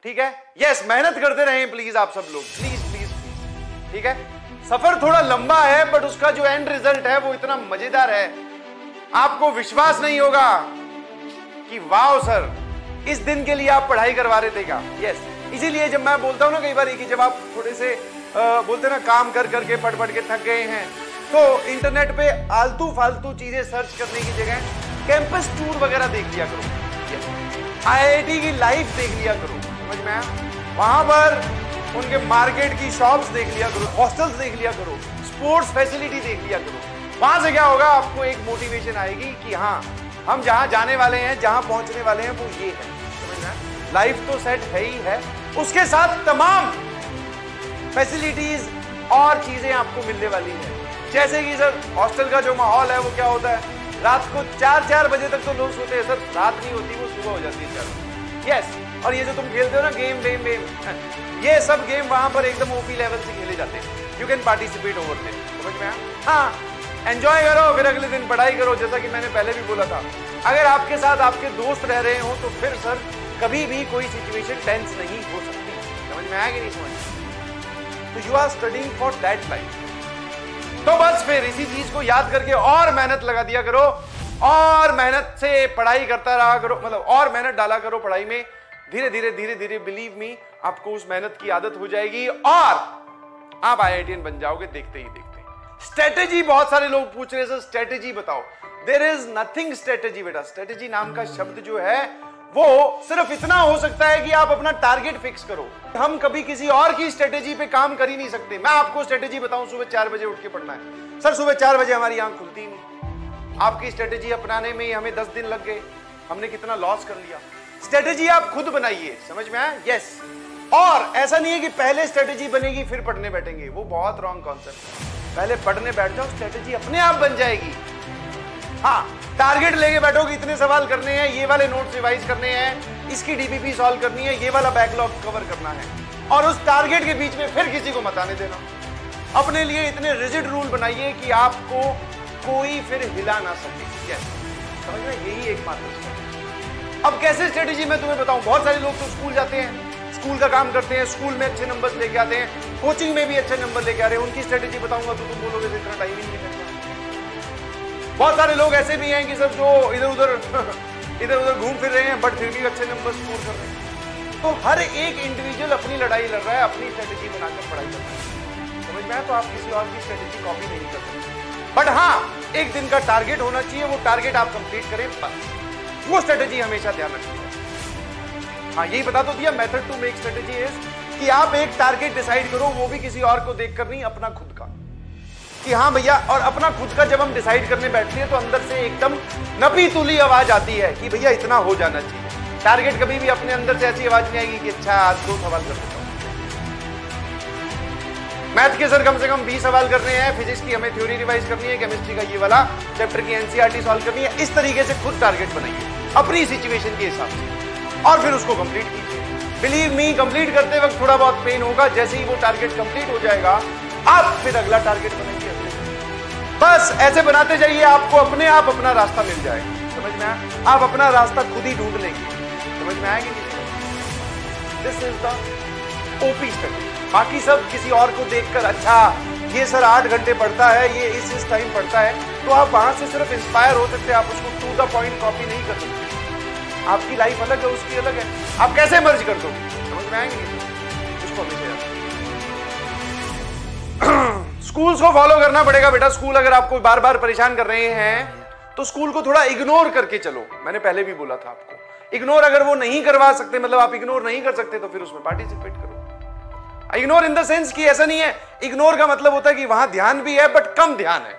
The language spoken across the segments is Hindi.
ठीक है? यस, मेहनत करते रहें प्लीज आप सब लोग, प्लीज प्लीज प्लीज। ठीक है, सफर थोड़ा लंबा है बट उसका जो एंड रिजल्ट है वो इतना मजेदार है, आपको विश्वास नहीं होगा कि वाह सर इस दिन के लिए आप पढ़ाई करवा रहे थे क्या। यस, इसीलिए जब मैं बोलता हूं ना कई बार कि जब आप थोड़े से बोलते ना काम कर करके पढ़ पढ़ के थक गए हैं, तो इंटरनेट पे आलतू फालतू चीजें सर्च करने की जगह कैंपस टूर वगैरह देख लिया करो, आईआईटी की लाइफ देख लिया करो, समझ में आया? वहां पर उनके मार्केट की शॉप्स देख लिया करो, हॉस्टल्स देख लिया करो, स्पोर्ट्स फैसिलिटी देख लिया करो। वहां से क्या होगा, आपको एक मोटिवेशन आएगी कि हाँ हम जहां जाने वाले हैं, जहां पहुंचने वाले हैं वो ये है, समझ में आया? लाइफ तो सेट है ही है, उसके साथ तमाम फैसिलिटीज और चीजें आपको मिलने वाली है। जैसे कि सर हॉस्टल का जो माहौल है वो क्या होता है, रात को 4 बजे तक तो लोग सोते हैं सर, रात नहीं होती वो सुबह हो जाती है 4। यस, और ये जो तुम खेलते हो ना गेम ये सब गेम वहां पर एकदम ओपी लेवल से खेले जाते हैं। You can participate over there, समझ में आया? हाँ, एंजॉय करो, फिर अगले दिन पढ़ाई करो। जैसा कि मैंने पहले भी बोला था, अगर आपके साथ आपके दोस्त रह रहे हो तो फिर सर कभी भी कोई सिचुएशन टेंस नहीं हो सकती। समझ में आया कि नहीं समझ? तो you are studying for that life. तो बस फिर इसी चीज को याद करके और मेहनत लगा दिया करो, और मेहनत से पढ़ाई करता रहा करो, मतलब और मेहनत डाला करो पढ़ाई में। धीरे धीरे बिलीव मी आपको उस मेहनत की आदत हो जाएगी और आप आईआईटीएन बन जाओगे देखते ही देखते। स्ट्रेटेजी, बहुत सारे लोग पूछ रहे हैं सर स्ट्रेटेजी बताओ। देयर इज नथिंग स्ट्रेटेजी बेटा। स्ट्रेटेजी नाम का शब्द जो है वो सिर्फ इतना हो सकता है कि आप अपना टारगेट फिक्स करो। हम कभी किसी और की स्ट्रेटेजी पे काम कर ही नहीं सकते। मैं आपको स्ट्रेटेजी बताऊं, सुबह 4 बजे उठ के पढ़ना है सर, सुबह 4 बजे हमारी आंख खुलती ही नहीं। आपकी स्ट्रेटेजी अपनाने में हमें 10 दिन लग गए, हमने कितना लॉस कर लिया। स्ट्रेटेजी आप खुद बनाइए, समझ में आया? यस, और ऐसा नहीं है कि पहले स्ट्रेटेजी बनेगी फिर पढ़ने बैठेंगे, वो बहुत रॉन्ग कॉन्सेप्ट है। पहले पढ़ने बैठ जाओ, स्ट्रेटेजी अपने आप बन जाएगी। हाँ, टारगेट लेके बैठोगे, इतने सवाल करने हैं, ये वाले नोट्स रिवाइज करने हैं, इसकी डीपीपी सॉल्व करनी है, ये वाला बैकलॉग कवर करना है, और उस टारगेट के बीच में फिर किसी को मत आने देना। अपने लिए इतने रिजिड रूल बनाइए कि आपको कोई फिर हिला ना सके। यस, समझ में? यही एकमात्र स्ट्रेटेजी। अब कैसे स्ट्रेटेजी मैं तुम्हें बताऊं। बहुत सारे लोग तो स्कूल जाते हैं, स्कूल का काम करते हैं, स्कूल में अच्छे नंबर्स लेके आते हैं, कोचिंग में भी अच्छे नंबर लेके आ रहे हैं। उनकी स्ट्रेटेजी बताऊंगा तो तुम बोलोगे तो इतना टाइम ही नहीं मिलता। बहुत सारे लोग ऐसे भी हैं कि सर जो इधर उधर घूम फिर रहे हैं बट फिर भी अच्छे नंबर स्कोर कर रहे हैं। तो हर एक इंडिविजुअल अपनी लड़ाई लड़ रहा है, अपनी स्ट्रेटेजी बनाकर पढ़ाई कर रहा है, समझ में आया? तो आप किसी और की स्ट्रेटेजी कॉपी नहीं कर सकते। बट हाँ, एक दिन का टारगेट होना चाहिए, वो टारगेट आप कंप्लीट करें बस। वो स्ट्रेटेजी हमेशा ध्यान रखिए। हाँ, यही बता तो दिया, method to make strategy is कि आप एक टारगेट डिसाइड करो, वो भी किसी और को देखकर नहीं, अपना खुद का, कि हाँ भैया। और अपना खुद का जब हम डिसाइड करने बैठते हैं तो अंदर से एकदम नपी तुली आवाज आती है कि भैया इतना हो जाना चाहिए। टारगेट कभी भी अपने अंदर से ऐसी आवाज नहीं आएगी कि अच्छा आज 2 सवाल कर देता हूं। मैथ के सर कम से कम 20 सवाल करने हैं, फिजिक्स की हमें थ्योरी रिवाइज करनी है, केमिस्ट्री का ये वाला चैप्टर की एनसीईआरटी सॉल्व करनी है। इस तरीके से खुद टारगेट बनाइए अपनी सिचुएशन के हिसाब से और फिर उसको कंप्लीट कीजिए। बिलीव मी, कंप्लीट करते वक्त थोड़ा बहुत पेन होगा, जैसे ही वो टारगेट कंप्लीट हो जाएगा आप फिर अगला टारगेट बनाएंगे। बस ऐसे बनाते जाइए, आपको अपने आप अपना रास्ता मिल जाएगा। समझ में आया? आप अपना रास्ता खुद ही ढूंढ लेंगे। समझ में आएगी? This is the OP study. बाकी सब किसी और को देखकर, अच्छा ये सर 8 घंटे पढ़ता है, ये इस टाइम पढ़ता है, तो आप वहां से सिर्फ इंस्पायर हो सकते हैं, आप उसको टू द पॉइंट कॉपी नहीं कर सकते। आपकी लाइफ अलग है, उसकी अलग है, आप कैसे मर्ज कर दोगे? समझ में आएंगे? उसको हमेशा स्कूल्स को फॉलो करना पड़ेगा बेटा। स्कूल अगर आपको बार बार परेशान कर रहे हैं तो स्कूल को थोड़ा इग्नोर करके चलो। मैंने पहले भी बोला था आपको, इग्नोर अगर वो नहीं करवा सकते, मतलब आप इग्नोर नहीं कर सकते, तो फिर उसमें पार्टिसिपेट करो। इग्नोर इन द सेंस कि ऐसा नहीं है, इग्नोर का मतलब होता है कि वहां ध्यान भी है बट कम ध्यान है।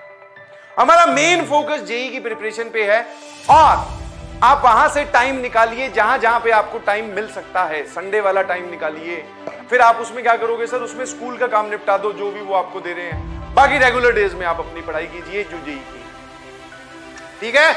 हमारा मेन फोकस जेईई की प्रिपरेशन पे है और आप वहां से टाइम निकालिए जहां जहां पे आपको टाइम मिल सकता है। संडे वाला टाइम निकालिए, फिर आप उसमें क्या करोगे सर, उसमें स्कूल का काम निपटा दो जो भी वो आपको दे रहे हैं। बाकी रेगुलर डेज में आप अपनी पढ़ाई कीजिए जो जेईई की, ठीक है?